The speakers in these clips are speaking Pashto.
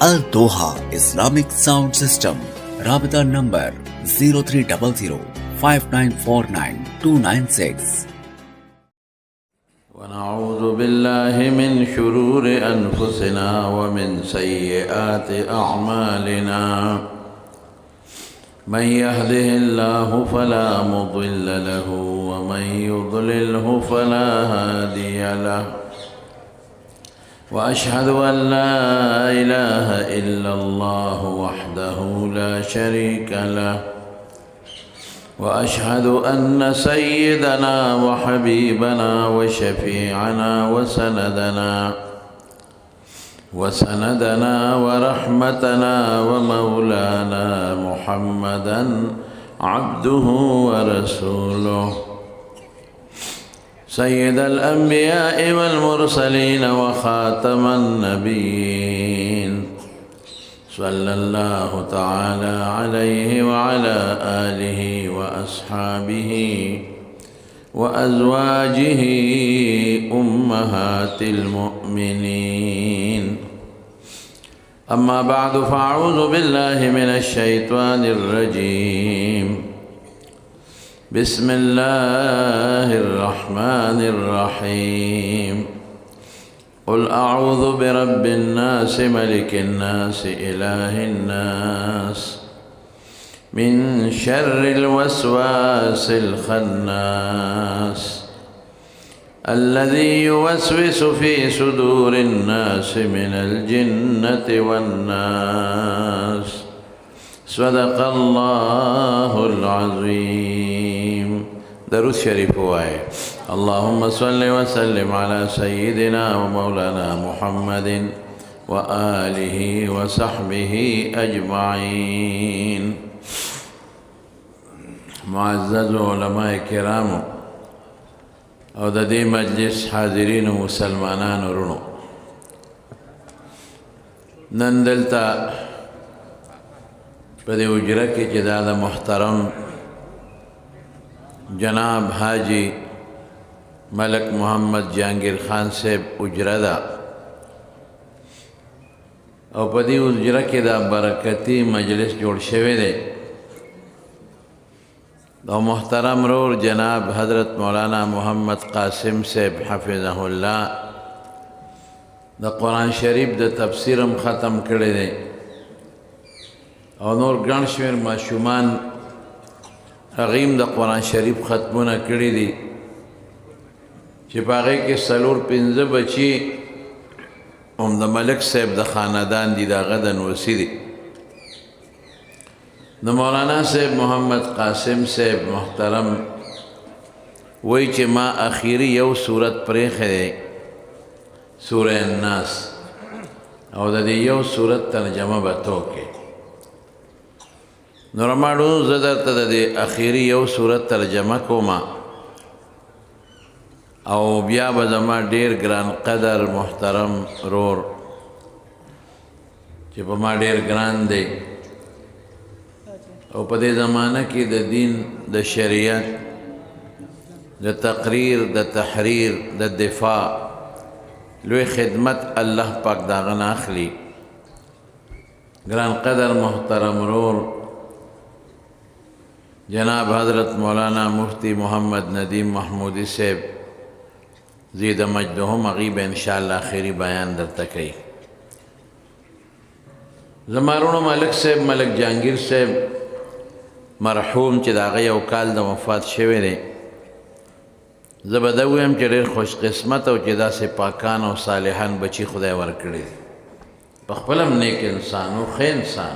Al Doha Islamic Sound System. Rabita number 0300 5949 296. ونعوذ بالله من شرور أنفسنا ومن سيئات أعمالنا من يهده الله فلا مضل له ومن يضلله فلا هادي له وأشهد أن لا إله إلا الله وحده لا شريك له وأشهد أن سيدنا وحبيبنا وشفيعنا وسندنا ورحمتنا ومولانا محمدا عبده ورسوله سيد الأنبياء والمرسلين وخاتم النبيين صلى الله تعالى عليه وعلى آله وأصحابه وأزواجه أمهات المؤمنين أما بعد فأعوذ بالله من الشيطان الرجيم بسم الله الرحمن الرحيم قل أعوذ برب الناس ملك الناس إله الناس من شر الوسواس الخناس الذي يوسوس في صدور الناس من الجنة والناس صدق الله العظيم. درود شريف واي. اللهم صل وسلم على سيدنا ومولانا محمد وآله وصحبه أجمعين. معزز علماء کرام او د دې مجلس حاضرین و مسلمانان ورونو، نن دلته په دې حجره کې چې دا د محترم جناب حاجی ملک محمد جہانگیر خان صاحب حجره ده او په دې حجره کې دا برکتی مجلس جوړ شوی دی. او محترم رور جناب حضرت مولانا محمد قاسم صاحب حفظه الله د قرآن شریف د تفسیرم ختم کړی دی او نور ګڼ شمېر ماشومان هغوی د قرآن شریف ختمونه کړي دي چې په هغې کې 4-5 بچي هم د ملک صاحب د خاندان دي، د هغه د نوسي دي. د مولانا صاحب محمد قاسم صاحب محترم وایي چې ما اخیری یو صورت پرېښی دی، سوره الناس، او د دې یو صورت ترجمه به تو کې. نو رماړو زه درته د دې اخیری یو صورت ترجمه کومه او بیا به زما ډېر ګران قدر محترم رور چې په ما ډېر ګران دی او په دې زمانه کې د دین د شریعت د تقریر د تحریر د دفاع لوی خدمت الله پاک د هغه نه اخلي. ګران قدر محترم رور جناب حضرت مولانا مفتی محمد ندیم محمودی صاحب زید مجدهم غیب انشاءاللہ آخری بیان درته کوي. زمارونو ملک صاحب ملک جہانگیر صاحب مرحوم چې د هغه یو کال د وفات شوی دی، زه به دا ویم چې ډېر خوش قسمت او چې داسې پاکان او صالحان بچي خدای ورکړي دي. په خپل هم نیک انسان و ښه انسان،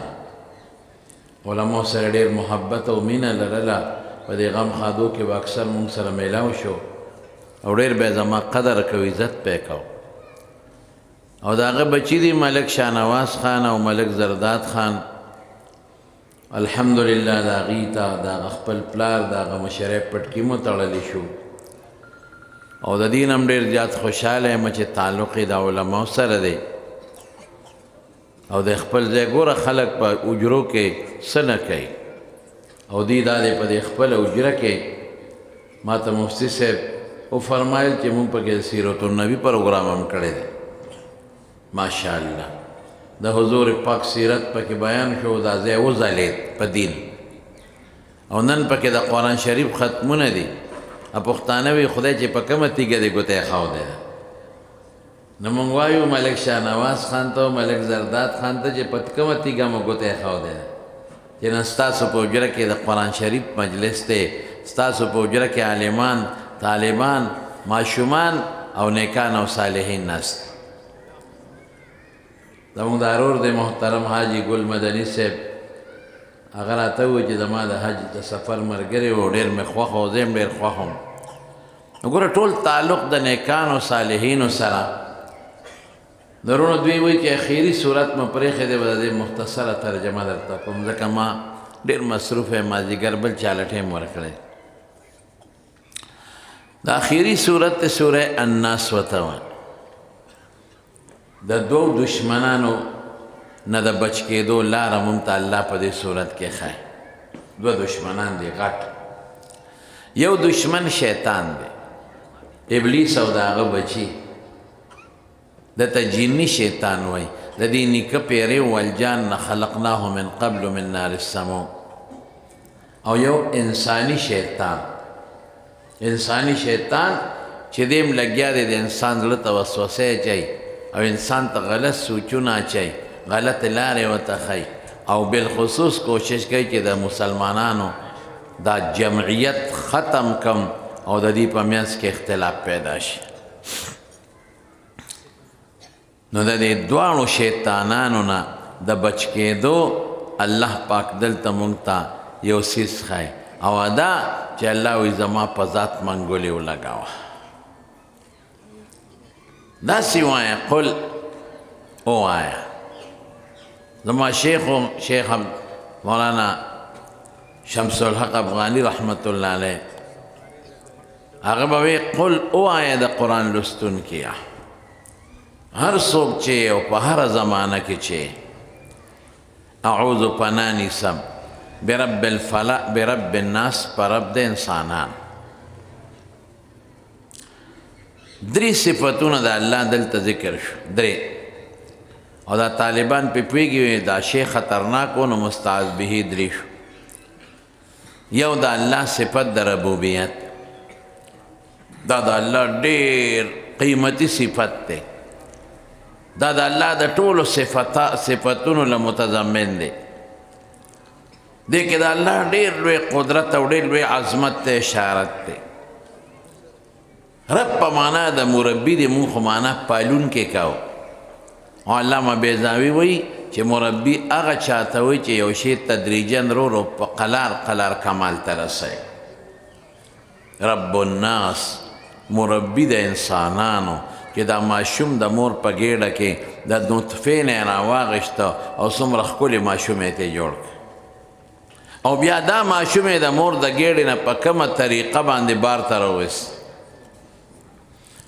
علماء سره ډېر محبت او مینه لرله. په دې غم خادو کې به اکثر مونږ سره میلاو شو او ډېر به زما قدر کو عزت پې کو. او د هغه بچي دي ملک شاهنواز خان او ملک زرداد خان، الحمدلله د هغوی ته د هغه خپل پلار د هغه مشرۍ پټکي مو تړلی شو او د دین هم ډېر زیات خوشحاله یم چې تعلق یې د علماو سره دی. او د خپل ځای ګوره خلک په اجرو کې څه نه کوي او دی دا دی په دې خپل اجره کې ما ته مفتی صاحب وفرمایل چې مونږ پکې سیرت النبی پروګرام هم کړی دی. ماشاءالله د حضور پاک سیرت پکې بیان شو دا ځای وځلید په دین او نن پکې د قرآن شریف ختمونه دي پښتانه وي خدای چې په کومه تیږه دې ګوتی ښودی ده نو موږ وایو ملک شاهنواز خان ته او ملک زرداد خان ته چې په کومه تیږه مو ګوتی ښودی ده چې نن ستاسو په حجره کې د قرآن شریف مجلس دی ستاسو په حجره کې عالمان طالبان ماشومان او نیکان او صالحین ناست زموږ د ارور د محترم حاجي ګل مدني صاحب هغه راته وویل چې زما د حج د سفر ملګری و ډېر مې خوښ و زه هم ډېر خوښ وم وګوره ټول تعلق د نیکانو صالحینو سره درونه دوی وایي چې اخري صورت مو پرېښی دی به د دې مختصره ترجمه درته کوم ځکه ما ډېر مصروف یم مازدیګر بل چاله ټایم ورکړی د اخري صورت ته سوره الناس ورته وایي د دوو دشمنانو نه د بچ کېدو لاره موږ ته الله په دې صورت کې ښایي دوه دشمنان دي غټ یو دشمن شیطان دی ابلیس او د هغه بچي دته جني شیطان وایي د دې نیکه پیرې والجان نه خلقناه من قبل من نار السموم او یو انساني شیطان چې دیم لګیا دی د انسان زړه ته وسوسې اچوي او انسان ته غلط سوچونه اچوي غلط لارې ورته ښیي او بالخصوص کوشش کوي چې د مسلمانانو دا جمعیت ختم کم او د دې په منځ کې اختلاف پیدا شي نو د دې دواړو شیطانانو نه د بچ کېدو الله پاک دلته موږ ته یو څیز ښایي او دا چې الله وایي زما په ذات منګولې ولګوه داسې وایه قل ووایه زما شیخ مولانا شمس الحق افغانی رحمت الله علیه هغه به وی قل ووایه د قرآن لوستونکیه هر څوک چې او په هره زمانه کې چې اعوذ پناه نیسم برب الفلق برب الناس پر رب د انسانان درې صفتونه د الله دلته ذکر شو درې او دا طالبان په پوهېږي دا شی خطرناک و نو مستعاذ به درې شو یو د الله صفت د ربوبیت دا د الله ډېر قیمتي صفت دی دا د الله د ټولو صفتونو له متضمن دی دې کې د الله ډېر لوی قدرت او ډېر لوی عظمت ته اشارت دی رب په معنا د مربي د مونږ خو معنا پالونکی کوو او علامه بیضاوي وایي چې مربي هغه چاته وایي چې یو شی تدریجاً رو په قلار کمال ته رسوي رب الناس مربي د انسانانو چې دا ماشوم د مور په ګېډه کې د نطفې نه راواغېسته او څومره ښکلې ماشوم یې ته جوړ کړ او بیا دا ماشوم یې د مور د ګېډې نه په کومه طریقه باندې بار ته راوست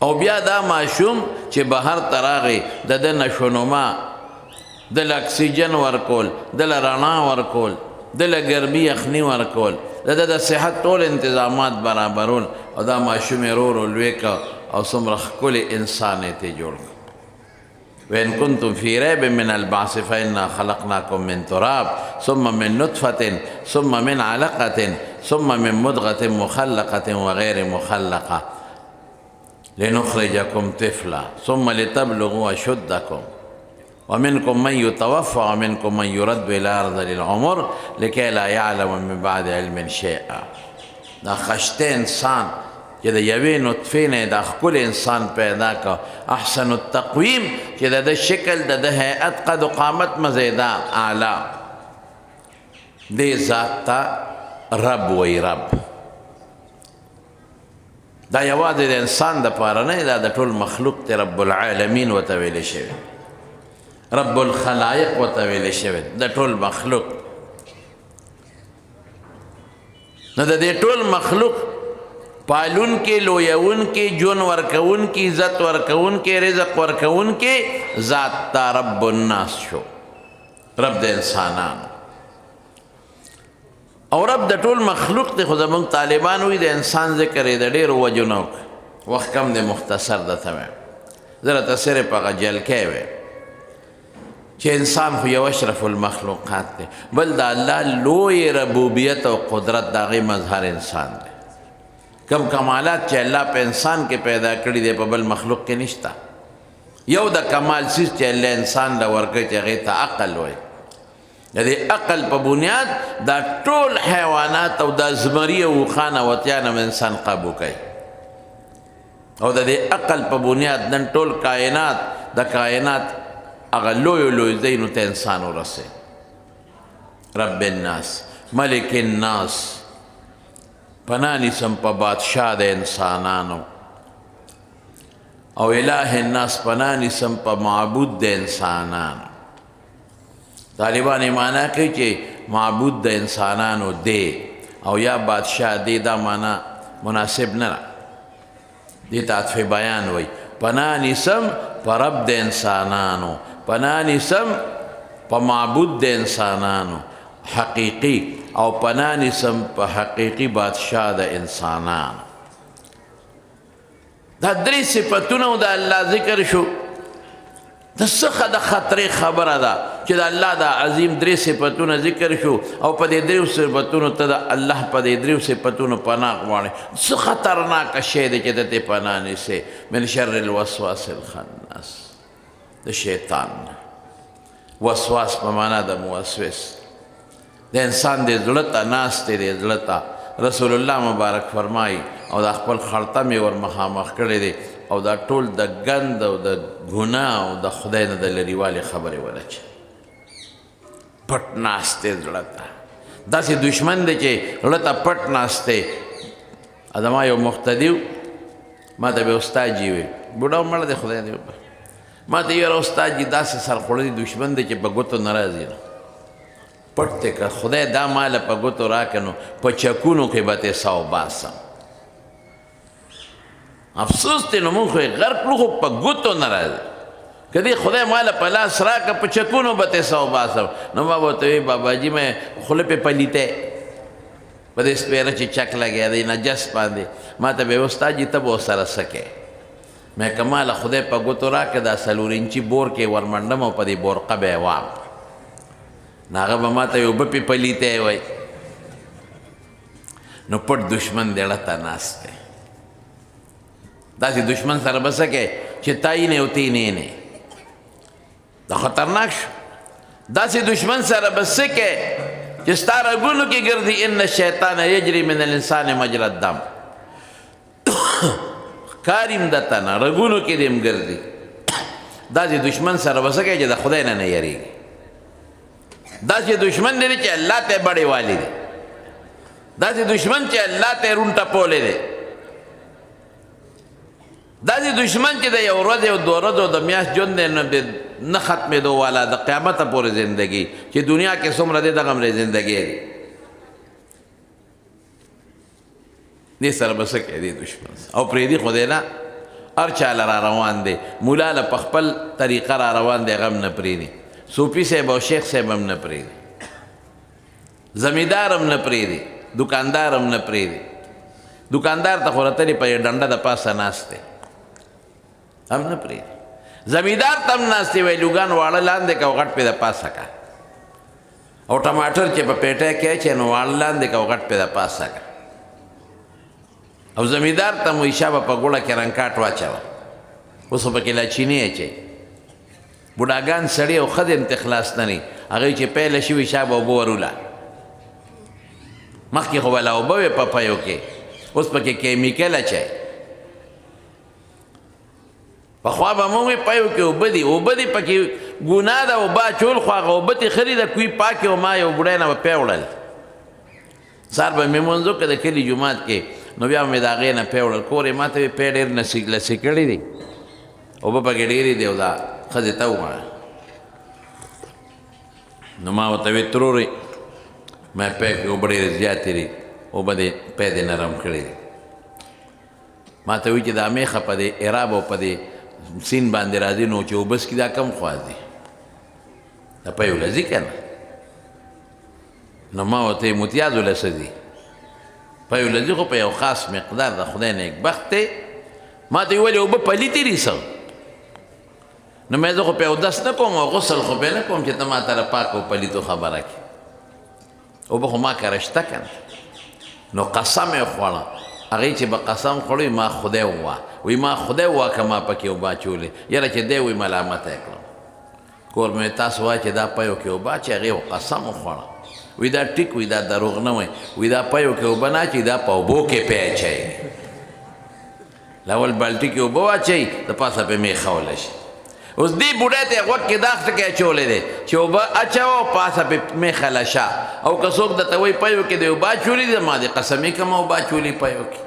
او بیا دا ماشوم چې بهر ته راغی د ده نشونما دله اکسیجن ورکول دله رڼا ورکول دله ګرمي یخني ورکول د ده د صحت ټول انتظامات برابرول او دا ماشوم یې رو لوی که او څومره ښکلی انسان یې ته جوړ کړ وإن كنتم في ريب من البعث فإنا خلقناكم من تراب ثم من نطفة ثم من علقة ثم من مضغة مخلقة وغير مخلقة لنخرجكم طفلا ثم لتبلغوا أشدكم ومنكم من يتوفى ومنكم من يرد إلى أرض العمر لكي لا يعلم من بعد علم شيئا دا خشته انسان چې د یوې نطفې نه دا ښکلی انسان پیدا که احسن التقویم چې د ده شکل د ده هیئت قد و قامت مزیده اعلی دې ذات ته رب وی رب دا یوازې د انسان دپاره نه دا د ټول مخلوق ته رب العالمین ورته ویلی شوی رب الخلایق ورته ویلی شوی د ټول مخلوق نو د دې ټول مخلوق پالون کې لویون کې جون ورکون کې عزت ورکون کې رزق ورکون کې ذات تا رب الناس شو رب د انسانان او رب د ټول مخلوق ته خو زموږ طالبان وي د انسان ذکر یې د ډېرو وجو نه وخت کم دی مختصر درته وایم زه راته صرف هغه جلکۍ وی چې انسان خو یو اشرف المخلوقات دی بل د الله لوی ربوبیت او قدرت د هغې مظهر انسان دی کم کمالات چې الله په انسان کې پیدا کړي دی په بل مخلوق کې نشته یو د کمال سیز چې الله انسان له ورکړي چې هغې ته عقل وایي د دې عقل په بنیاد دا ټول حیوانات او دا زمري او اوښان او وطیان هم انسان قابو کوي او د دې عقل په بنیاد نن ټول کائنات د کائنات هغه لویو لوی ځایونو ته انسان ورسوي رب الناس ملک الناس پناه نیسم په بادشاه د انسانانو او اله الناس پناه نیسم په معبود د انسانانو طالبان یې معنا کوي چې معبود د انسانانو دی او یا بادشاه دی دا معنا مناسب نه ده دې ته عطف بیان وایي پناه نیسم په رب د انسانانو پناه نیسم په معبود د انسانانو حقیقي او پناه نیسم په حقیقي بادشاه د انسانانو دا درې صفتونه د الله ذکر شو د څخه د خطرې خبره ده چې د الله د عظیم درې صفتونه ذکر شو او په دې دریو صفتونو ته د الله په دې دریو صفتونو پناه غواړې څه خطرناکه شی دی چې د دې پناه نیسې من شر الوسواس الخناس د شیطان وسواس په معنا د موسوس د انسان د زړه ته ناست دی د زړه ته رسول الله مبارک فرمایي او د خپل خړته مې ور مخامخ کړی دی او دا ټول د ګند او د ګناه او د خدای نه د لرېوالې خبرې ولچ پټ ناست دی زړه ته داسې دشمن دی چې زړه ته پټ ناست دی زما یو مقتدي ما ته به استاد جي وي بوډا مړه دی خدای دی ما ته یاره استاد جي داسې سرخوړلی دشمن دی چې په ګوتو نه راځي نو پټ دی که خدای دا ماله په ګوتو راکړه نو په چکونو کې به تې ساو باسم افسوس دی نو مونږ خو یې غرق کړو خو په ګوتو نه راځي که دې خدای ماله په لاس راکړه په چکونو به تې ساو باسم نو ما به ورته وی باباجي مې خوله پې پلیتی په دې سپېره چې چک لګیا دی نجس باندې ما ته به یې استاد جي ته به ورسره څه کوې مې که ماله خدای په ګوتو راکړه دا 4 انچي بور کې ورمنډم او په دې بورقه به یې وام نو هغه به ما ته یو اوبه پې پلیتی وی نو پټ دشمن دی اړه ته ناست دی داسې دشمن سره به څه کوې چې تاینې او تینې دا خطرناک شو داسې دشمن سره به څه کوې چې ستا رګونو کې ګرځي ان الشیطان یجري من الانسان مجرى الدم کاریم دته نه رګونو کې دې هم ګرځي داسې دشمن سره به څه کوې چې د خدای نه نه یېرېږي داسې دشمن دی چې الله ته بړې والی دی داسې دشمن چې الله ته رون ټپولی دی داسې دشمن چې د یو ورځ او 2 ورځو د میاشت ژوند دی نه ختمېدو والا د قیامته پورې زندګي چې دنیا کې څومره دی دغه همرې زندګي دی دې سره به څه کوې دې دشمن او پرېږدي خدای نه هر چا له را روان دی مولا له په خپل طریقه را روان دی هغه هم نه پرېږدي صوفي صاحب او شیخ صاحب هم نه پرېږدي زمیندار هم نه پرېږدي دکاندار هم نه پرېږدي دکاندار ته خو رتلې په ډنډه د پاسه ناست دی هم نه پرېږدي زمیندار ته هم ناست دی وایي لوګان واړه لاندې که او غټ پې د پاسه که او ټماټر چې په پیټی کې اچوې نو واړه لاندې که او غټ پې د پاسه که او زمیندار ته مو شابه په ګوړه کې رنګکاټ واچوه اوس خو پکې لا چینی اچوي بوډاګان سړي او ښځې هم ته خلاص نه نی هغوی چې پیله شوي شابه اوبه وروله مخکې خو به لا اوبه وې په پیو کې اوس پکې کیمیکل اچوي پخوا به مونږ پیو کې اوبه دي اوبه دي پکې ګناه ده اوبه اچول خو هغه اوبه تې ښه دي د کوی پاکې او ما یو بوډۍ نه به پی وړل سهار به مې مونځ وکړه د کلي جومات کې نو بیا مې د هغې نه پی وړل کور یې ما ته پی ډېر لسې کړي دي اوبه پکې ډېرې دي او دا ښځې ته ووایه نو ما ورته وی ترورې ما پی کې اوبه ډېرې زیاتې دي اوبه دې پی دې نرم کړي دي ما ته وی چې دا میخه په دې عراب او په دې سین باندې راځي نو چې اوبه څکي دا کم خواز دي دا پی ولځي که نه نو ما ورته یې متیازو له څه دي پی ولځي خو په یو خاص مقدار د خدای نیکبخت دی ما ته یې ولې اوبه پلیتې دي څه نو مې زه خو په اودس نه کوم او غسل خو به نه کوم چې ته ما ته پاک او پلیتو خبره کړې اوبه خو ما کره شته که نه نو قسم یې خوړه هغې چې به قسم خوړی ما خدای ووایه وی ما خدای ووایه که ما پکې اوبه اچولې یاره چې دی وی ملامته یې کړم کور مې تاسو وایه چې دا پیو کې اوبه اچي هغې قسم وخوړه وی دا ټیک وی دا دروغ نه وی وی دا پیو کې اوبه نه اچي دا په اوبو کې پی اچوي لاول بالټي کې اوبه واچوي د پاسه پې میخه ولشي اوس دې بوډۍ ته یې غوږ کې دا ټکی اچولی دی چې اوبه اچوه پاسه پې میخه لشه او که څوک درته وایي پیو کې د اوبه اچولي دي ما دې قسمي کومه اوبه اچولي پیو کې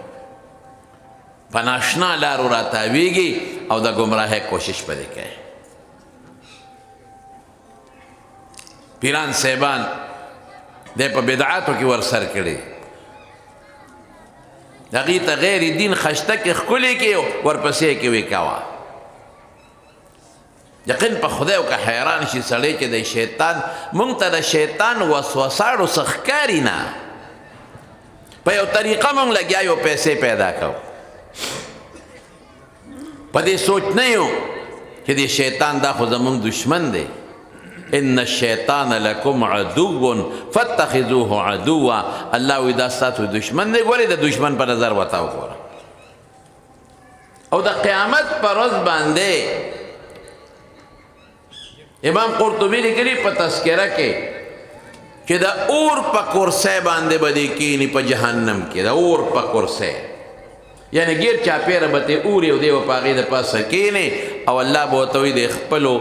په ناشنا لارو راتاویږي او د ګمراهۍ کوشش په دې کوي پیران صاحبان دی په بدعاتو کې ورسر کړي هغې ته غیر دین خشته کې ښکلې کې ورپسې کې وی کوه یقین په خدای که حیران شي سړی چې د شیطان مونږ ته د شیطان وسوساړو څه ښکاري نه په یو طریقه مونږ لګیا یو پیسې پیدا کوو په دې سوچ نه یو چې د شیطان دا خو زمونږ دشمن دی ان الشیطان لکم عدو فاتخذوه عدوا الله وی دا ستاسو دشمن دی ګورې د دشمن په نظر ورته وګوره او د قیامت په ورځ باندې امام قرطبی لیکلي په تذکره کې چې د اور په کرسۍ باندې به دې کیني په جهنم کې د اور په کرسۍ یعنی ګیر چاپېره به ترې اور یو دی به په هغې د پاسه کینې او الله به ورته وایي د خپلو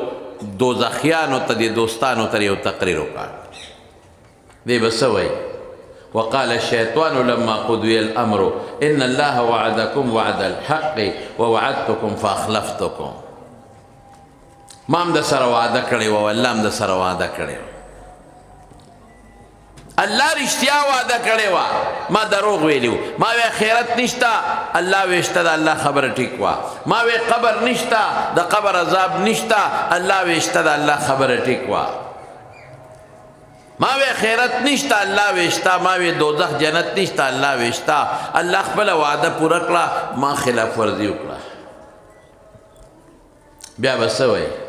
دوزخیانو ته د دوستانو ته یو تقریر وکړه دی به څه وایي وقال الشيطان لما قضي الأمر إن الله وعدكم وعد الحق ووعدتكم فأخلفتكم ما هم د سره وعده کړې وه الله هم د سره وعده کړې وه الله رښتیا وعده کړې وه ما دروغ ویلي وو ما وی خیرت نشته الله وی شته د الله خبره ټیک وه ما وی قبر نشته د قبر عذاب نشته الله وی شته د الله خبره ټیک وه ما وی خیرت نشته الله وی شته ما وی دوزخ جنت نشته الله وی شته الله خپله وعده پوره کړه ما خلاف ورزي وکړه بیا به څه وایي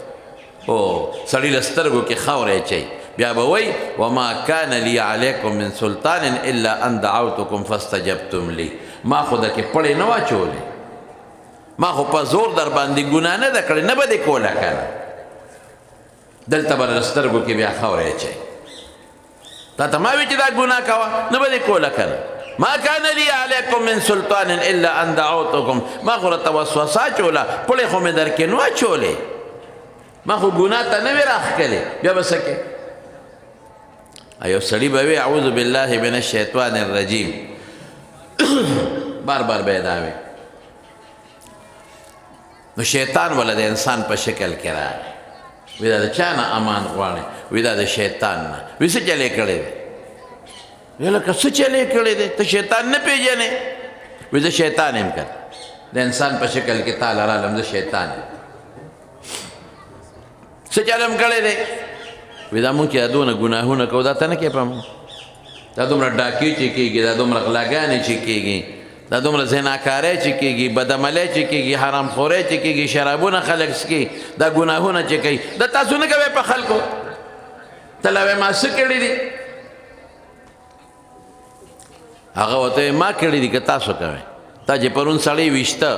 او سړي له سترګو کې خاوره اچوي بیا به وایي وما کان لی علیکم من سلطان الا ان دعوتکم فاستجبتم لی ما خو د کې پړې نه واچولې ما خو په زور در باندې ګناه نه ده کړې نه به دې کوله که نه دلته به له سترګو کې بیا خاوره اچوي تا ته ما وی چې دا ګناه کوه نه به دې کوله که نه ما کان لی علیکم من سلطان الا ان دعوتکم ما خو راته وسوسه اچوله پړې خو مې در کې نه واچولې ما خو ګناه ته نه وې راښکلې بیا به څه کې یو سړي به وي اعوذ بالله من الشیطان الرجیم بار بار به یې دا وي نو شیطان وله د انسان په شکل کې راغی وی دا د چا نه امان غواړې وی دا د شیطان نه وی څه چلې کړی دی وی لکه څه چلې کړی دی ته شیطان نه پېژنې وی زه شیطان یم که د انسان په شکل کې تا لرالم زه شیطان یم څه چلم کړی دی وی دا مونږ چې دا دونه ګناهونه کوو دا ته نه کې پام دا دومره ډاکې چې کېږي دا دومره غلاګانې چې کېږي دا دومره زناکارۍ چې کېږي بدعملۍ چې کېږي حرامخورۍ چې کېږي شرابونه خلک څکي دا ګناهونه چې کوي دا تاسو نه کوئ په خلکو ته لا ما څه کړي دي هغه ورته ما کړي دي که تاسو کوئ تا چې پرون سړی ویشته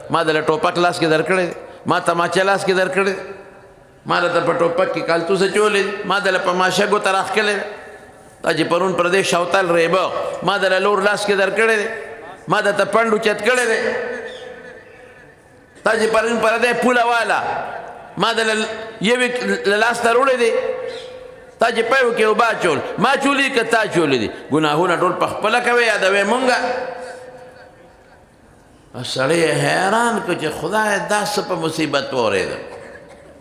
ما دله ټوپک لاس کې درکړی دی ما تماچه لاس کې درکړی دی ما درته په ټوپک کې کالتوس اچولی دی ما دله په ماشه ګوته راښکلی دی تا چې پرون پر دې شوتل ریبه ما دله لور لاس کې درکړی دی ما درته پنډ اوچت کړی دی تا چې پرون پر دې پوله والا ما دله یوې له لاس ته وړی دی تا چې پیو کې اوبه اچول ما چولی که تا چولی دي ګناهونه ټول په خپله کوې یادوې مونږه سړی حیران کړو چې خدای دا څه په مصیبت واورېدم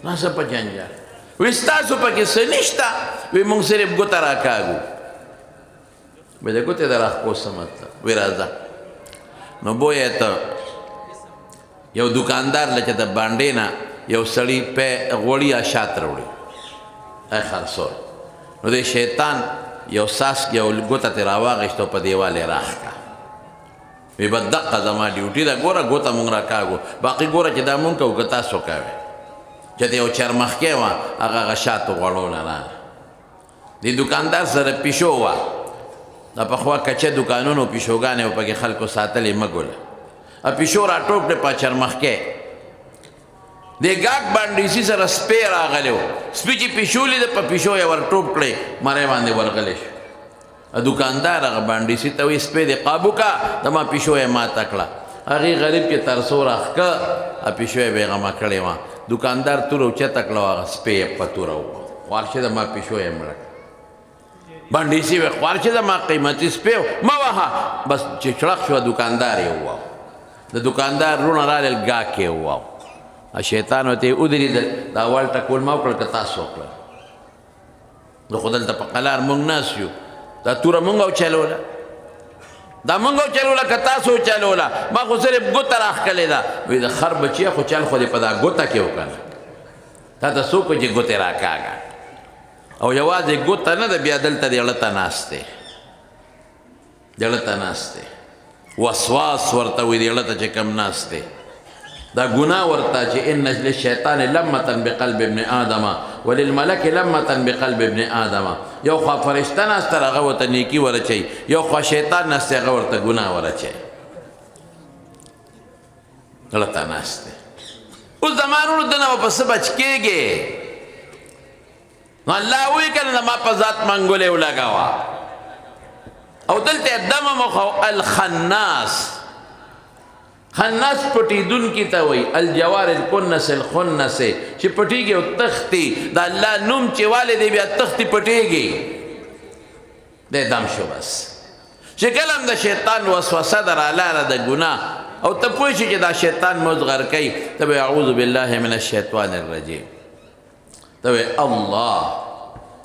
دا څه په جنجال وی ستاسو پکې څه نشته وی مونږ صرف ګوته راکاږو وی د ګوتې د راښکو څه مطلب وی راځه نو بویه ته یو دکاندار له چې د بانډې نه یو سړي غوړي یا شات راوړي ای خرڅول نو د شیطان یو څاڅکی یو ګوته ترې راواغېشته په دیوال یې راښکه وی به دقه زما ډیوټي ده ګوره ګوته مونږ راکاږو باقي ګوره چې دا مونږ کوو که تاسو کوئ چې د یو چرمخکې وه هغه هغه شاتو غوړو نه راغله د دوکاندار سره پیشو وه د پخوا کچه دوکانونو پیشوګانې و پکې خلکو ساتلې مګوله پیشو را ټوپ کړې په چرمخکې د ګاک بانډیسي سره سپی راغلی و سپي چې پیشو لیده په پیشو یې ور ټوپ کړې مری باندې ورغلی شو دوکاندار هغه بانډیسي ته وایي سپی دې قابو کا د ما پیشو یې ماته کړه هغې غریب کې ترسو راښکه پیشو یې بېغمه کړې وه دوکاندار توره اوچته کړه هغه سپی یې په توره ووه خوارشه د ما پیشو یې مړه بانډیسي وی خوارشه د ما قیمتي سپی مه وهه بس چې چړق شوه دوکاندار یې وواو د دوکاندار رونه رالل ګاک یې وواو شیطان ورته یې ودرېدل دا اول ټکول ما وکړل که تاسو وکړل نو خو دلته په قلار مونږ ناست یو دا توره مونږ اوچلوله دا مونږ اوچلوله که تاسو اوچلوله ما خو صرف ګوته راښکلې ده وایي د خر بچیه خو چل خو دې په دا ګوته کې وکنه تا ته څوک چې ګوتې راکاږه او یوازې ګوته نه ده بیا دلته د اړه ته ناست دی د اړه ته ناست دی وسواس ورته وایي د اړه ته چې کم ناست دی دا گناہ ورتا چې ان للشیطان لمتا بقلب ابن آدم وللملک لمتا بقلب ابن آدم یو خوا فرشته ناسته هغه ورته نیکي ورچوي یو خوا شیطان ناسته هغه ورته گناہ ورچوي غلطه ناسته اوس زمانونو دنه به پس بچ کېږي نو الله وایي که نه ما په ذات منګولې ولګوه او دلته دمه مخه الخناس خناس پټیدونکي ته وایي الجوار الکنس الخنس چې پټیږي او تختی د الله نوم چې والی دی بیا تختی پټیږي دی دم شو بس چې کله هم د شیطان وسوسه در لاره د ګناه او ته پوه شي چې دا شیطان مزغر کوي ته به اعوذ بالله من الشیطان الرجیم ته وایي الله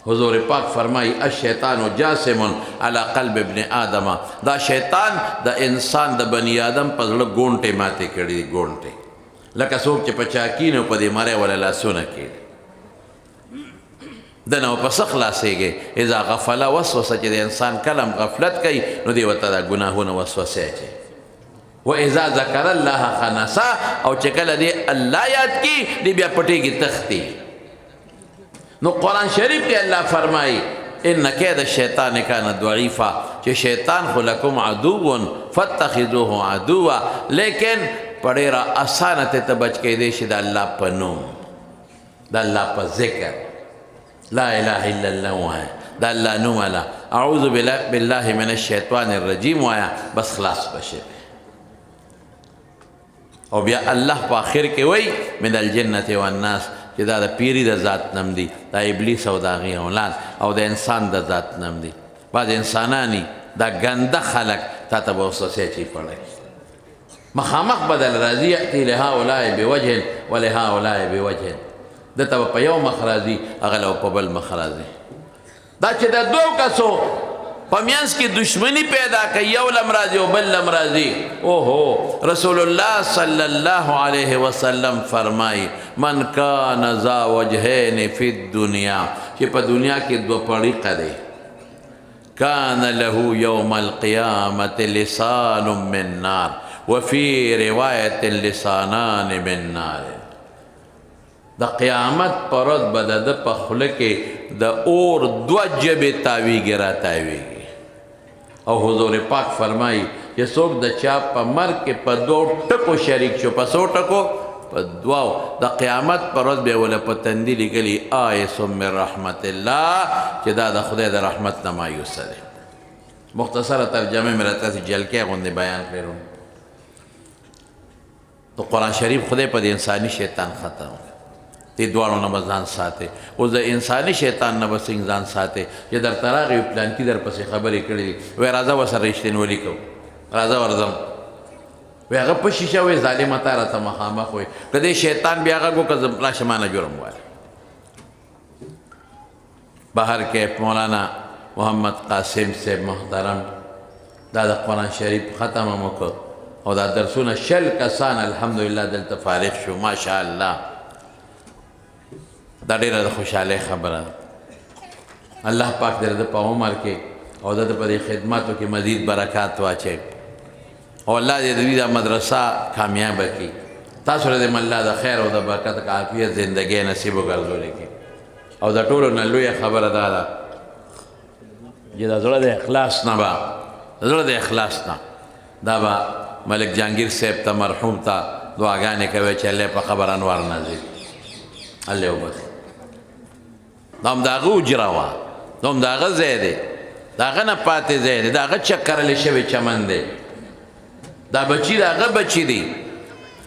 حضور پاک فرمائی الشیطان جاسم علی قلب ابن آدم دا شیطان دا انسان دا بنی آدم پا زړه ګونټې ماتې کړي دي ګونټې لکه څوک چې په چاکینو په دې مری ولا لاسونه کړي دنه په څه خلاصېږي اذا غفله وسوسه چې د انسان کلم غفلت کوي نو دی ورته دا ګناهونه وسوسه اچوي و اذا ذکر الله خنسا او چې کله دی الله یاد کی دی بیا پټېږي تختی نو قرآن شریف کې الله فرمایي ان کید الشیطان کان ضعیفا چې شیطان خو لکم عدو فاتخذوه عدوا لیکن په ډېره اسانه ته بچ کېدی شي د الله په نوم د الله په ذکر لا اله الا الله وایه د الله نوم والا اعوذ بالله من الشیطان الرجیم وایه بس خلاص بشي او بیا الله په آخر کې وایي من الجنة والناس چې دا د پیری د ذات نم دی دا ابلیس او د هغې اولاد او د انسان د ذات نم دی بعض انسانانی دا ګنده خلک تا ته به وسوسې اچوي پړی مخامخ بدل راځي یأتي لهؤلاء بوجه ولهؤلاء بوجه دته به په یو مخ راځي هغه له په بل مخ راځي دا چې د دوو کسو په منځ کې دشمنی پیدا کوي یو لم راځي او بل لم راځي اوهو رسول الله صلی الله علیه وسلم فرمایي من کان ذا وجهین فی الدنیا چې په دنیا کې دوه پړیقه دی کان له یوم القیامة لسان من نار وفي روایت لسانان من نار د قیامت پر ورځ به د ده په خوله کې د اور دوه ژبې تاویږي را تاویږي او حضور پاک فرمایي چې څوک د چا په مرګ کې په دوو ټکو شریک شو په څو ټکو په دوو د قیامت پر ورځ به یې ولې په تندي لیکلي آیس من رحمت الله چې دا د خدای د رحمت نه مایوسه دی مختصره ترجمه مې راته داسې جلکې غوندې بیان کړی تو قرآن شریف خدای په د انساني شیطان ختم دې دواړو نه به ځان ساتې اوس د انساني شیطان نه به څنګه ځان ساتې چې درته راغی پلانکي در پسې خبرې کړې دي وایي راځه ورسره رښتینولي کوو راځه ورځم وایي هغه په شیشه وایي ظالمه تا راته مخامخ وایي که دې شیطان بیا غږ وکړه زه راشه مانه جرم وایي بهر کې مولانا محمد قاسم صاحب محترم دا د قرآن شریف ختم هم وکړ او دا درسونه شل کسان الحمدلله دلته فارغ شو ماشاءالله دا ډېره د خوشحالۍ خبره ده الله پاک دې د په عمر کې او د په دې خدماتو کې مزید برکات واچوي او الله دې د دې مدرسه کامیابه کړي تاسو له دې الله د خیر او د برکت عافیت زندګۍ نصیب وګرځولې کې او د ټولو نه لویه خبره دا ده چې د زړه د اخلاص نه به د زړه د اخلاص نه دا به ملک جهانګیر صاحب ته مرحوم ته دعاګانې کوي چې الله په قبر انوار نازل الله وبخي دا هم د هغه اجره وه دا هم د هغه ځای دی د هغه نه پاتې ځای دی د هغه چکرلی شوی چمن دی دا بچي د هغه بچي دی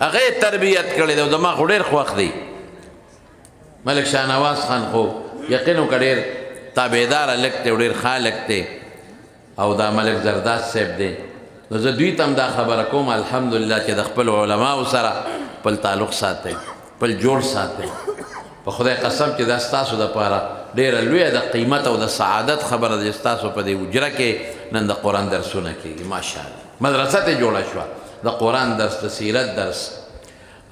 هغه یې تربیت کړی دی او زما خو ډېر خوښ دی ملک شاهنواز خان خو یقین وکړه ډېر تابعداره لږ دی او ډېر ښه لږ دی او دا ملک زرداد صاحب دی نو زه دوی ته هم دا خبره کوم الحمدلله چې د خپلو علماو سره خپل تعلق ساتئ خپل جوړ ساتئ په خدای قسم چې دا ستاسو دپاره ډېره لویه د قیمت او د سعادت خبره ده چې ستاسو په دې حجره کې نن د قرآن درسونه کېږي ماشاءالله مدرسه ته جوړه شوه د قرآن درس د سیرت درس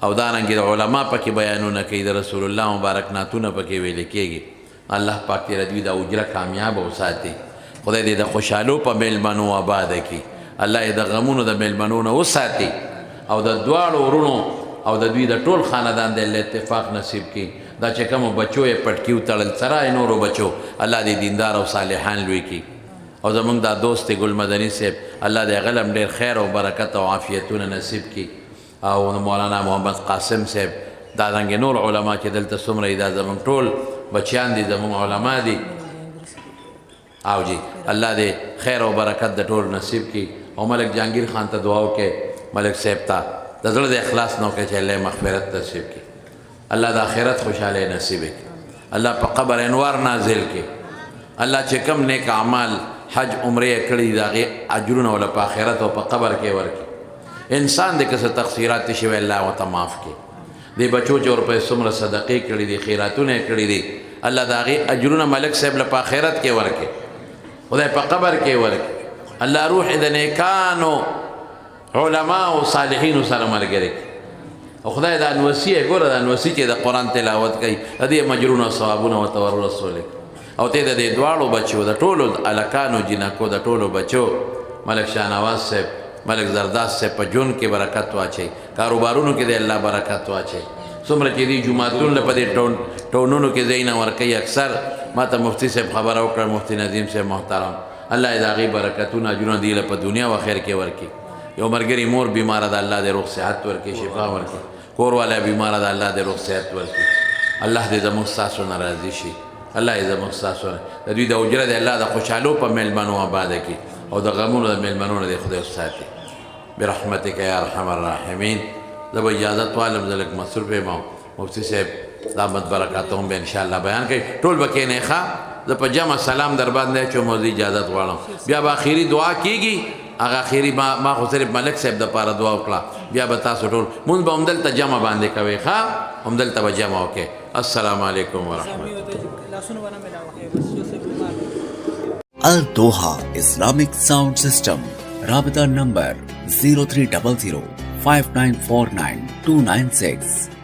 او دارنګې د علما پکې بیانونه کوي د رسول الله مبارک نعتونه پکې ویلې کېږي الله پاک دې د دوی دا حجره کامیابه وساتي خدای دې د خوشحالو په میلمنو آباده کړي الله یې د غمونو د میلمنو نه وساتي او د دواړو ورونو او د دوی د ټول خاندان د اتفاق نصیب کړي دا چې کومو بچو یې پټکي وتړل سرای نورو بچو الله دې دیندار او صالحان لوی کړي او زمونږ دا دوست ګل مدني صاحب الله دې هغه هم ډېر خیر او برکت او عافیتونه نصیب کړي او مولانا محمد قاسم صاحب دا رنګې نور علما چې دلته څومره دي دا زمونږ ټول بچیان دي زمونږ علما دي او جی الله دې خیر او برکت د ټول نصیب کړي او ملک جهانګیر خان ته دعا وکړي ملک صاحب ته د زړه د اخلاص نه وکړي چې الله مغفرت نصیب کړي الله د آخرت خوشحالی نصیب کړي الله په قبر انوار نازل کړي الله چې کم نیک اعمال حج عمرې کړي د هغې اجرونه وله په آخرت او په قبر کې ورکړي انسان دې که څه تقصیرات شوی الله ورته معاف کړي دې بچو چې ورپسې څومره صدقې کړي دي خیراتونه یې کړي دي الله د هغې اجرونه ملک صاحب له په آخرت کې ورکړي خدای په قبر کې ورکړي الله روح د نیکانو علماو صالحینو سره ملګری کړي او خدای د انوسي یې ګوره د انوسي چې د قرآن تلاوت کوي د دې مجرونه او ثوابونه ورته ورسولې او ته د دې دواړو بچو د ټولو هلکانو جنکو د ټولو بچو ملک شاهنواز صاحب ملک زرداد صاحب په ژوند کې برکت واچوي کاروبارونو کې د الله برکت واچوي څومره چې دي جوماتونو له په دې ټونونو کې ځای نه ورکوي اکثر ما ته مفتي صاحب خبره وکړه مفتي نظیم صاحب محترم الله یې د هغې برکتونه اجرونه دی له په دنیا و آخر کې ورکړي یو ملګري مور بیماره ده الله دې روغ صحت ورکړي شفا ورکړي کور والا بیماره ده الله دې روغ صحت ورکړي الله دې زموږ ستاسو نه راضي شي الله یې زموږ ستاسو نه د دوی د حجره د الله د خوشحالو په میلمنو آباده کړي او د غمونو د میلمنو نه دې خدای وساتي برحمتک یا ارحم الراحمین زه به اجازت والم زه لږ مصروف یم او مفتي صاحب دامت برکاته هم به انشاءالله بیان کوي ټول به کښېنئ ښه زه په جمع سلام در باندې اچوم او زه اجازت غواړم بیا به اخري دعا کېږي هغه اخري ما خو صرف ملک صاحب دپاره دعا وکړه بیا به تاسو ټول مونځ به همدلته جمع باندې کوئ ښه همدلته به جمع وکړئ السلام علیکم ورحمت Al Doha Islamic Sound System Rabita number 0300 5949 296